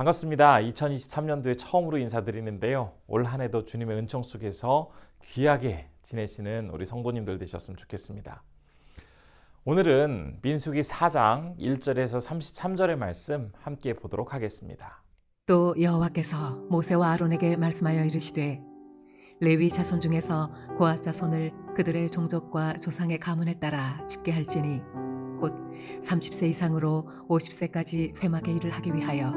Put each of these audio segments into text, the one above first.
반갑습니다. 2023년도에 처음으로 인사드리는데요. 올 한 해도 주님의 은총 속에서 귀하게 지내시는 우리 성도님들 되셨으면 좋겠습니다. 오늘은 민수기 4장 1절에서 33절의 말씀 함께 보도록 하겠습니다. 또 여호와께서 모세와 아론에게 말씀하여 이르시되 레위 자손 중에서 고앗 자손을 그들의 종족과 조상의 가문에 따라 집계할지니 곧 30세 이상으로 50세까지 회막의 일을 하기 위하여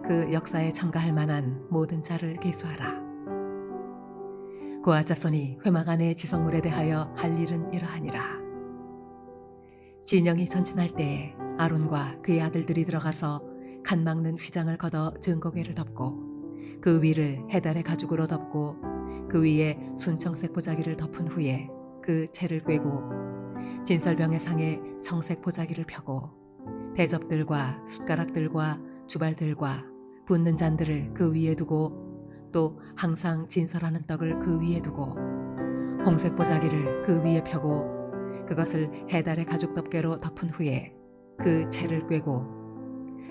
그 역사에 참가할 만한 모든 자를 계수하라. 고앗 자손이 회막 안의 지성물에 대하여 할 일은 이러하니라. 진영이 전진할 때에 아론과 그의 아들들이 들어가서 간 막는 휘장을 걷어 증거궤를 덮고 그 위를 해달의 가죽으로 덮고 그 위에 순청색 보자기를 덮은 후에 그 채를 꿰고 진설병의 상에 청색 보자기를 펴고 대접들과 숟가락들과 주발들과 붓는 잔들을 그 위에 두고 또 항상 진설하는 떡을 그 위에 두고 홍색 보자기를 그 위에 펴고 그것을 해달의 가죽 덮개로 덮은 후에 그 채를 꿰고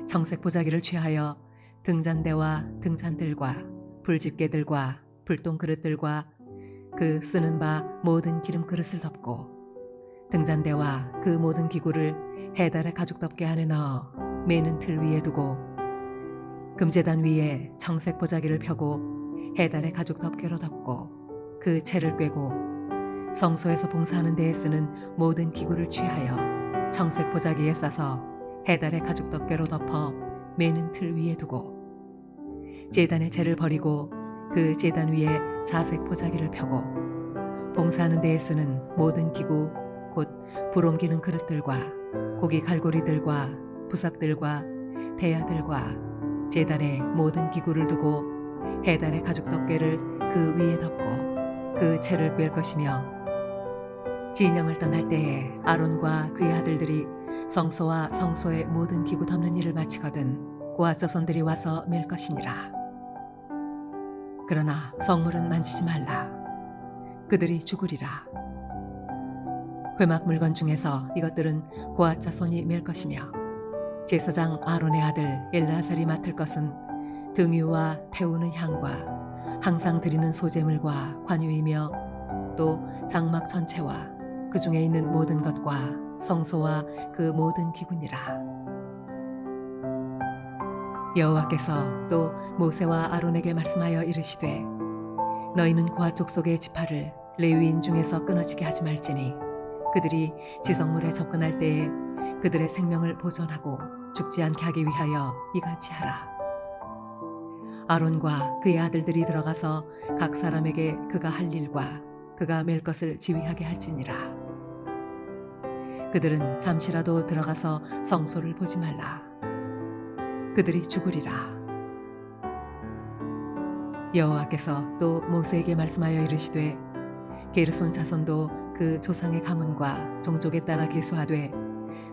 청색 보자기를 취하여 등잔대와 등잔들과 불집게들과 불똥 그릇들과 그 쓰는 바 모든 기름 그릇을 덮고 등잔대와 그 모든 기구를 해달의 가죽 덮개 안에 넣어 매는 틀 위에 두고 금제단 위에 청색 보자기를 펴고 해달의 가죽 덮개로 덮고 그 채를 꿰고 성소에서 봉사하는 데에 쓰는 모든 기구를 취하여 청색 보자기에 싸서 해달의 가죽 덮개로 덮어 매는 틀 위에 두고 제단의 채를 버리고 그 제단 위에 자색 보자기를 펴고 봉사하는 데에 쓰는 모든 기구 곧 불 옮기는 그릇들과 고기 갈고리들과 부삽들과 대야들과 제단의 모든 기구를 두고 해달의 가죽 덮개를 그 위에 덮고 그 채를 꿰 것이며 진영을 떠날 때에 아론과 그의 아들들이 성소와 성소의 모든 기구 덮는 일을 마치거든 고앗 자손들이 와서 밀 것이니라. 그러나 성물은 만지지 말라. 그들이 죽으리라. 회막 물건 중에서 이것들은 고앗 자손이 밀 것이며 제사장 아론의 아들 엘르아살이 맡을 것은 등유와 태우는 향과 항상 드리는 소제물과 관유이며 또 장막 전체와 그 중에 있는 모든 것과 성소와 그 모든 기구니라. 여호와께서 또 모세와 아론에게 말씀하여 이르시되 너희는 고앗 족속의 지파를 레위인 중에서 끊어지게 하지 말지니 그들이 지성물에 접근할 때에 그들의 생명을 보존하고 죽지 않게 하기 위하여 이같이 하라. 아론과 그의 아들들이 들어가서 각 사람에게 그가 할 일과 그가 맬 것을 지휘하게 할지니라. 그들은 잠시라도 들어가서 성소를 보지 말라. 그들이 죽으리라. 여호와께서 또 모세에게 말씀하여 이르시되 게르손 자손도 그 조상의 가문과 종족에 따라 계수하되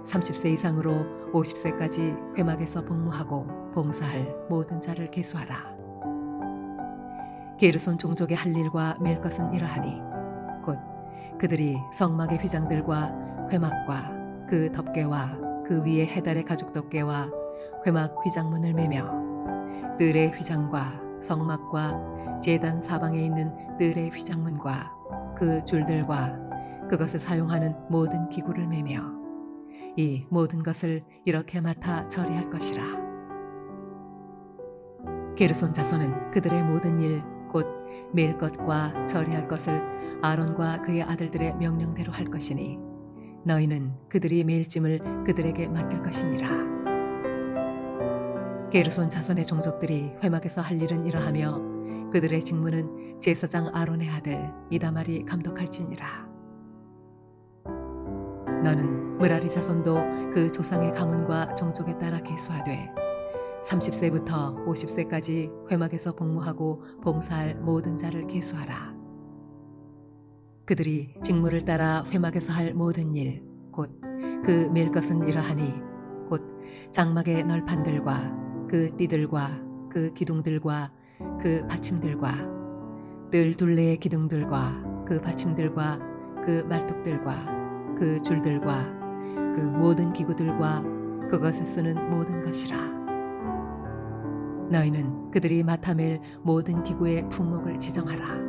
30세 이상으로 50세까지 회막에서 복무하고 봉사할 모든 자를 계수하라. 게르손 종족의 할 일과 맬 것은 이러하니 곧 그들이 성막의 휘장들과 회막과 그 덮개와 그 위에 해달의 가죽 덮개와 회막 휘장문을 매며 뜰의 휘장과 성막과 제단 사방에 있는 뜰의 휘장문과 그 줄들과 그것을 사용하는 모든 기구를 매며 이 모든 것을 이렇게 맡아 처리할 것이라. 게르손 자손은 그들의 모든 일 곧 맬 것과 처리할 것을 아론과 그의 아들들의 명령대로 할 것이니 너희는 그들이 맬 짐을 그들에게 맡길 것이니라. 게르손 자손의 종족들이 회막에서 할 일은 이러하며 그들의 직무는 제사장 아론의 아들 이다말이 감독할지니라. 너는 므라리 자손도 그 조상의 가문과 종족에 따라 계수하되 30세부터 50세까지 회막에서 복무하고 봉사할 모든 자를 계수하라. 그들이 직무를 따라 회막에서 할 모든 일 곧 그 맬 것은 이러하니 곧 장막의 널판들과 그 띠들과 그 기둥들과 그 받침들과 뜰 둘레의 기둥들과 그 받침들과 그 말뚝들과 그 줄들과 그 모든 기구들과 그것에 쓰는 모든 것이라. 너희는 그들이 맡아맬 모든 기구의 품목을 지정하라.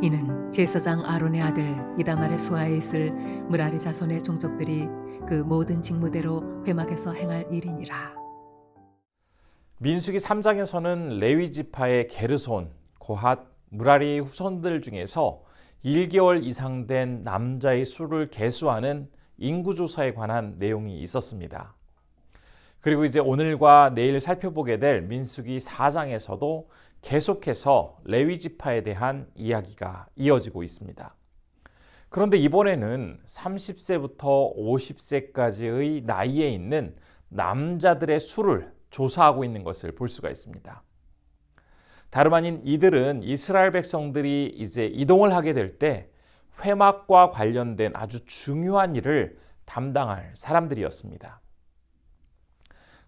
이는 제사장 아론의 아들 이다말의 수하에 있을 므라리 자손의 종족들이 그 모든 직무대로 회막에서 행할 일이니라. 민수기 3장에서는 레위 지파의 게르손, 고핫, 므라리 후손들 중에서 1개월 이상 된 남자의 수를 계수하는 인구조사에 관한 내용이 있었습니다. 그리고 이제 오늘과 내일 살펴보게 될 민수기 4장에서도 계속해서 레위 지파에 대한 이야기가 이어지고 있습니다. 그런데 이번에는 30세부터 50세까지의 나이에 있는 남자들의 수를 조사하고 있는 것을 볼 수가 있습니다. 다름 아닌 이들은 이스라엘 백성들이 이제 이동을 하게 될 때 회막과 관련된 아주 중요한 일을 담당할 사람들이었습니다.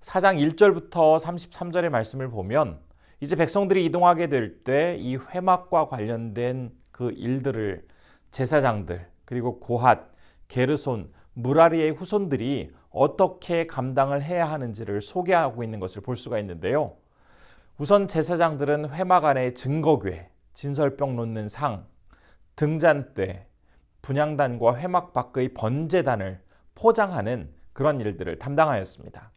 4장 1절부터 33절의 말씀을 보면 이제 백성들이 이동하게 될 때 이 회막과 관련된 그 일들을 제사장들 그리고 고핫, 게르손, 므라리의 후손들이 어떻게 감당을 해야 하는지를 소개하고 있는 것을 볼 수가 있는데요. 우선 제사장들은 회막 안에 증거궤, 진설병 놓는 상, 등잔대, 분향단과 회막 밖의 번제단을 포장하는 그런 일들을 담당하였습니다.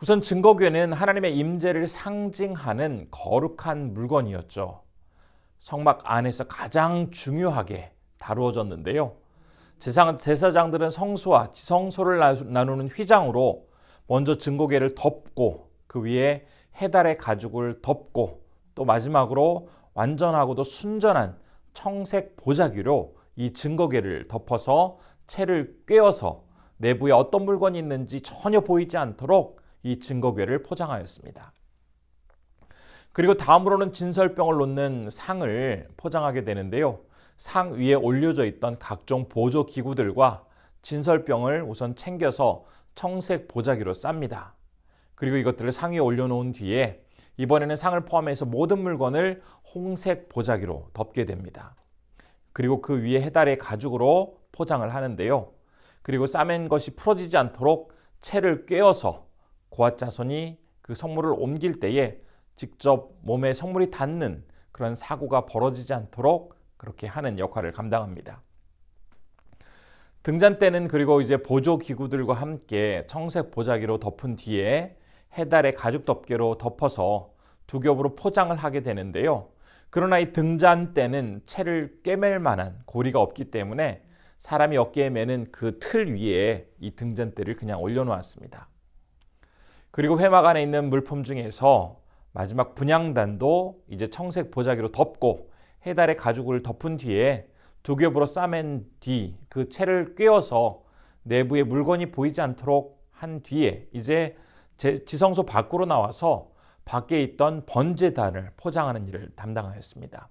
우선 증거궤는 하나님의 임재를 상징하는 거룩한 물건이었죠. 성막 안에서 가장 중요하게 다루어졌는데요. 제사장들은 성소와 지성소를 나누는 휘장으로 먼저 증거궤를 덮고 그 위에 해달의 가죽을 덮고 또 마지막으로 완전하고도 순전한 청색 보자기로 이 증거궤를 덮어서 채를 꿰어서 내부에 어떤 물건이 있는지 전혀 보이지 않도록 이 증거궤를 포장하였습니다. 그리고 다음으로는 진설병을 놓는 상을 포장하게 되는데요. 상 위에 올려져 있던 각종 보조 기구들과 진설병을 우선 챙겨서 청색 보자기로 쌉니다. 그리고 이것들을 상 위에 올려놓은 뒤에 이번에는 상을 포함해서 모든 물건을 홍색 보자기로 덮게 됩니다. 그리고 그 위에 해달의 가죽으로 포장을 하는데요. 그리고 싸맨 것이 풀어지지 않도록 채를 꿰어서 고핫 자손이 그 성물을 옮길 때에 직접 몸에 성물이 닿는 그런 사고가 벌어지지 않도록 그렇게 하는 역할을 감당합니다. 등잔대는 그리고 이제 보조 기구들과 함께 청색 보자기로 덮은 뒤에 해달의 가죽 덮개로 덮어서 두 겹으로 포장을 하게 되는데요. 그러나 이 등잔대는 채를 꿰맬 만한 고리가 없기 때문에 사람이 어깨에 매는 그 틀 위에 이 등잔대를 그냥 올려놓았습니다. 그리고 회막 안에 있는 물품 중에서 마지막 분향단도 이제 청색 보자기로 덮고 해달의 가죽을 덮은 뒤에 두 겹으로 싸맨 뒤 그 채를 꿰어서 내부에 물건이 보이지 않도록 한 뒤에 이제 지성소 밖으로 나와서 밖에 있던 번제단을 포장하는 일을 담당하였습니다.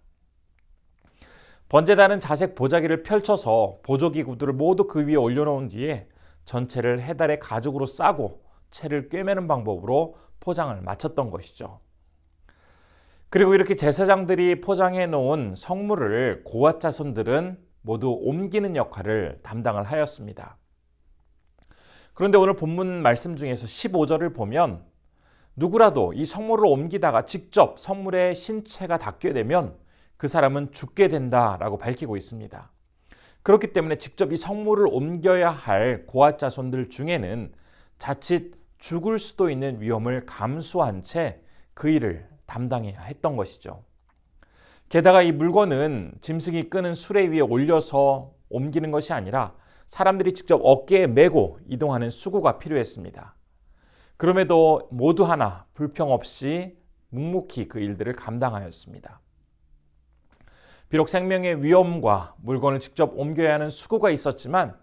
번제단은 자색 보자기를 펼쳐서 보조기구들을 모두 그 위에 올려놓은 뒤에 전체를 해달의 가죽으로 싸고 채를 꿰매는 방법으로 포장을 마쳤던 것이죠. 그리고 이렇게 제사장들이 포장해 놓은 성물을 고핫 자손들은 모두 옮기는 역할을 담당을 하였습니다. 그런데 오늘 본문 말씀 중에서 15절을 보면 누구라도 이 성물을 옮기다가 직접 성물의 신체가 닿게 되면 그 사람은 죽게 된다라고 밝히고 있습니다. 그렇기 때문에 직접 이 성물을 옮겨야 할 고핫 자손들 중에는 자칫 죽을 수도 있는 위험을 감수한 채 그 일을 담당해야 했던 것이죠. 게다가 이 물건은 짐승이 끄는 수레 위에 올려서 옮기는 것이 아니라 사람들이 직접 어깨에 메고 이동하는 수고가 필요했습니다. 그럼에도 모두 하나 불평 없이 묵묵히 그 일들을 감당하였습니다. 비록 생명의 위험과 물건을 직접 옮겨야 하는 수고가 있었지만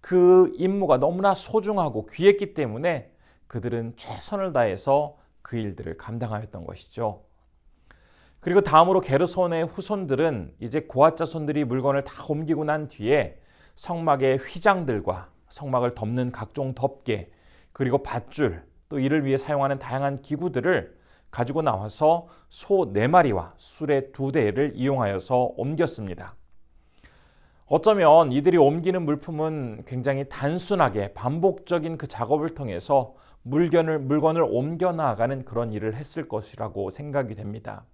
그 임무가 너무나 소중하고 귀했기 때문에 그들은 최선을 다해서 그 일들을 감당하였던 것이죠. 그리고 다음으로 게르손의 후손들은 이제 고핫 자손들이 물건을 다 옮기고 난 뒤에 성막의 휘장들과 성막을 덮는 각종 덮개 그리고 밧줄 또 이를 위해 사용하는 다양한 기구들을 가지고 나와서 소 4마리와 수레 2대를 이용하여서 옮겼습니다. 어쩌면 이들이 옮기는 물품은 굉장히 단순하게 반복적인 그 작업을 통해서 물건을 옮겨 나아가는 그런 일을 했을 것이라고 생각이 됩니다.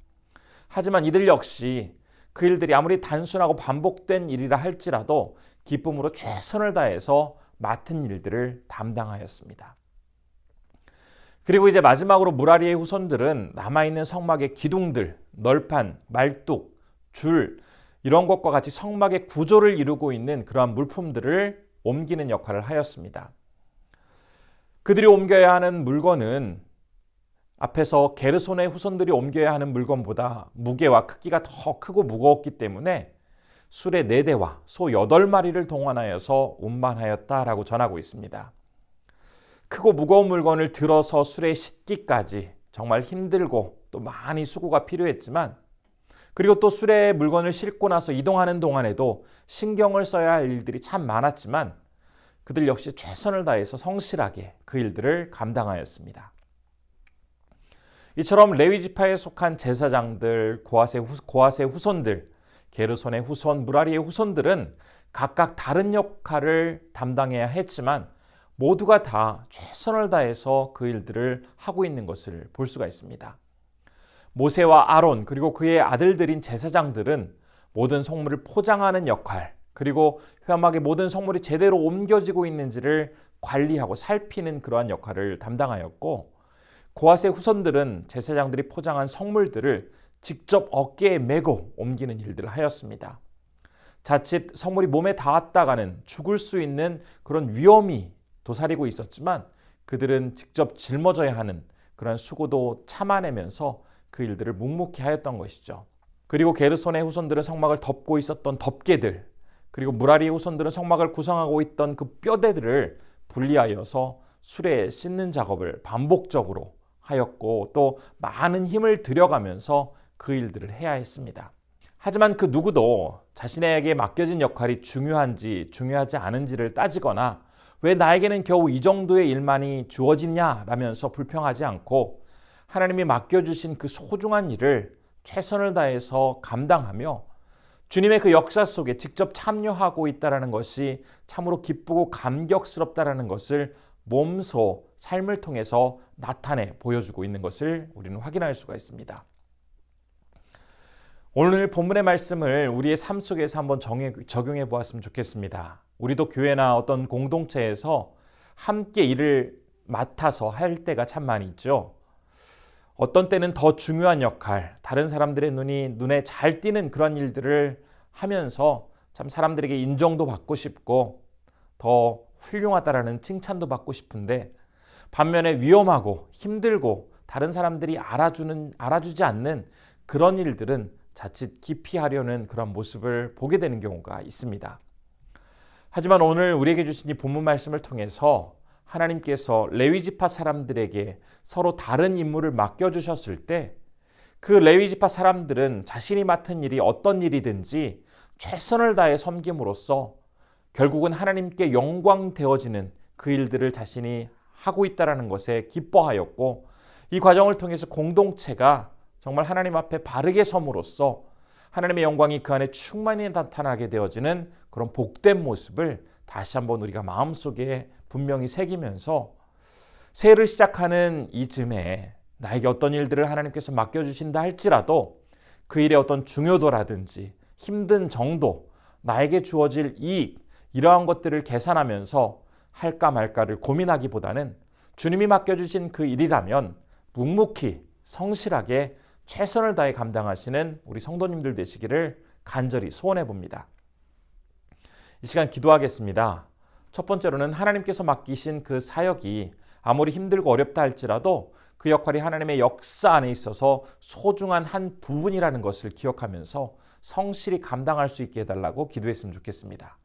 하지만 이들 역시 그 일들이 아무리 단순하고 반복된 일이라 할지라도 기쁨으로 최선을 다해서 맡은 일들을 담당하였습니다. 그리고 이제 마지막으로 무라리의 후손들은 남아있는 성막의 기둥들, 널판, 말뚝, 줄 이런 것과 같이 성막의 구조를 이루고 있는 그러한 물품들을 옮기는 역할을 하였습니다. 그들이 옮겨야 하는 물건은 앞에서 게르손의 후손들이 옮겨야 하는 물건보다 무게와 크기가 더 크고 무거웠기 때문에 수레 4대와 소 8마리를 동원하여서 운반하였다라고 전하고 있습니다. 크고 무거운 물건을 들어서 수레에 싣기까지 정말 힘들고 또 많이 수고가 필요했지만, 그리고 또 수레에 물건을 싣고 나서 이동하는 동안에도 신경을 써야 할 일들이 참 많았지만 그들 역시 최선을 다해서 성실하게 그 일들을 감당하였습니다. 이처럼 레위 지파에 속한 제사장들, 고핫의 후손들, 게르손의 후손, 무라리의 후손들은 각각 다른 역할을 담당해야 했지만 모두가 다 최선을 다해서 그 일들을 하고 있는 것을 볼 수가 있습니다. 모세와 아론 그리고 그의 아들들인 제사장들은 모든 성물을 포장하는 역할, 그리고 회막의 모든 성물이 제대로 옮겨지고 있는지를 관리하고 살피는 그러한 역할을 담당하였고, 고핫의 후손들은 제사장들이 포장한 성물들을 직접 어깨에 메고 옮기는 일들을 하였습니다. 자칫 성물이 몸에 닿았다가는 죽을 수 있는 그런 위험이 도사리고 있었지만 그들은 직접 짊어져야 하는 그런 수고도 참아내면서 그 일들을 묵묵히 하였던 것이죠. 그리고 게르손의 후손들은 성막을 덮고 있었던 덮개들, 그리고 무라리의 후손들은 성막을 구성하고 있던 그 뼈대들을 분리하여서 수레에 싣는 작업을 반복적으로 하였고, 또 많은 힘을 들여가면서 그 일들을 해야 했습니다. 하지만 그 누구도 자신에게 맡겨진 역할이 중요한지 중요하지 않은지를 따지거나 왜 나에게는 겨우 이 정도의 일만이 주어지냐라면서 불평하지 않고 하나님이 맡겨주신 그 소중한 일을 최선을 다해서 감당하며 주님의 그 역사 속에 직접 참여하고 있다는 것이 참으로 기쁘고 감격스럽다는 것을 몸소 삶을 통해서 나타내 보여주고 있는 것을 우리는 확인할 수가 있습니다. 오늘 본문의 말씀을 우리의 삶 속에서 한번 적용해 보았으면 좋겠습니다. 우리도 교회나 어떤 공동체에서 함께 일을 맡아서 할 때가 참 많이 있죠. 어떤 때는 더 중요한 역할, 다른 사람들의 눈에 잘 띄는 그런 일들을 하면서 참 사람들에게 인정도 받고 싶고 더 훌륭하다라는 칭찬도 받고 싶은데, 반면에 위험하고 힘들고 다른 사람들이 알아주지 않는 그런 일들은 자칫 기피하려는 그런 모습을 보게 되는 경우가 있습니다. 하지만 오늘 우리에게 주신 이 본문 말씀을 통해서 하나님께서 레위 지파 사람들에게 서로 다른 임무를 맡겨주셨을 때 그 레위 지파 사람들은 자신이 맡은 일이 어떤 일이든지 최선을 다해 섬김으로써 결국은 하나님께 영광 되어지는 그 일들을 자신이 하고 있다는 것에 기뻐하였고, 이 과정을 통해서 공동체가 정말 하나님 앞에 바르게 섬으로써 하나님의 영광이 그 안에 충만히 나타나게 되어지는 그런 복된 모습을 다시 한번 우리가 마음속에 분명히 새기면서 새해를 시작하는 이쯤에 나에게 어떤 일들을 하나님께서 맡겨주신다 할지라도 그 일의 어떤 중요도라든지 힘든 정도, 나에게 주어질 이익, 이러한 것들을 계산하면서 할까 말까를 고민하기보다는 주님이 맡겨주신 그 일이라면 묵묵히 성실하게 최선을 다해 감당하시는 우리 성도님들 되시기를 간절히 소원해 봅니다. 이 시간 기도하겠습니다. 첫 번째로는 하나님께서 맡기신 그 사역이 아무리 힘들고 어렵다 할지라도 그 역할이 하나님의 역사 안에 있어서 소중한 한 부분이라는 것을 기억하면서 성실히 감당할 수 있게 해달라고 기도했으면 좋겠습니다.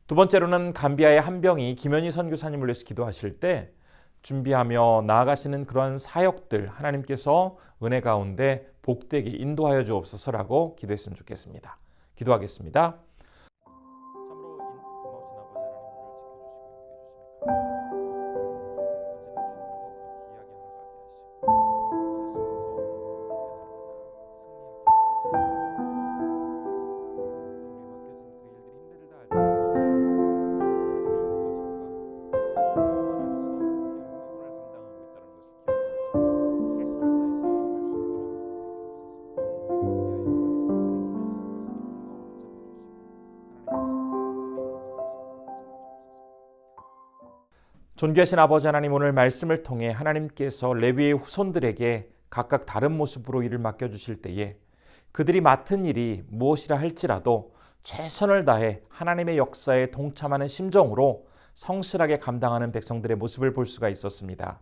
두 번째로는 감비아의 한병이 김현희 선교사님을 위해서 기도하실 때 준비하며 나아가시는 그런 사역들 하나님께서 은혜 가운데 복되게 인도하여 주옵소서라고 기도했으면 좋겠습니다. 기도하겠습니다. 존귀하신 아버지 하나님, 오늘 말씀을 통해 하나님께서 레위의 후손들에게 각각 다른 모습으로 일을 맡겨주실 때에 그들이 맡은 일이 무엇이라 할지라도 최선을 다해 하나님의 역사에 동참하는 심정으로 성실하게 감당하는 백성들의 모습을 볼 수가 있었습니다.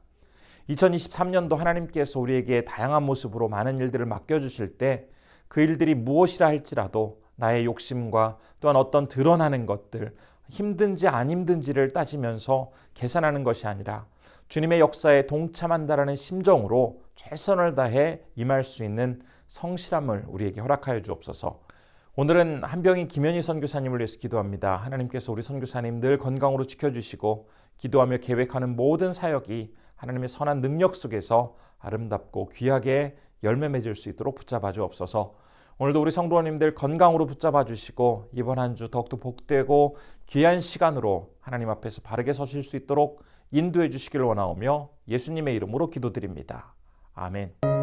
2023년도 하나님께서 우리에게 다양한 모습으로 많은 일들을 맡겨주실 때 그 일들이 무엇이라 할지라도 나의 욕심과 또한 어떤 드러나는 것들, 힘든지 안 힘든지를 따지면서 계산하는 것이 아니라 주님의 역사에 동참한다라는 심정으로 최선을 다해 임할 수 있는 성실함을 우리에게 허락하여 주옵소서. 오늘은 한병희 김현희 선교사님을 위해서 기도합니다. 하나님께서 우리 선교사님 늘 건강으로 지켜주시고 기도하며 계획하는 모든 사역이 하나님의 선한 능력 속에서 아름답고 귀하게 열매 맺을 수 있도록 붙잡아 주옵소서. 오늘도 우리 성도님들 건강으로 붙잡아 주시고 이번 한 주 더욱더 복되고 귀한 시간으로 하나님 앞에서 바르게 서실 수 있도록 인도해 주시기를 원하오며 예수님의 이름으로 기도드립니다. 아멘.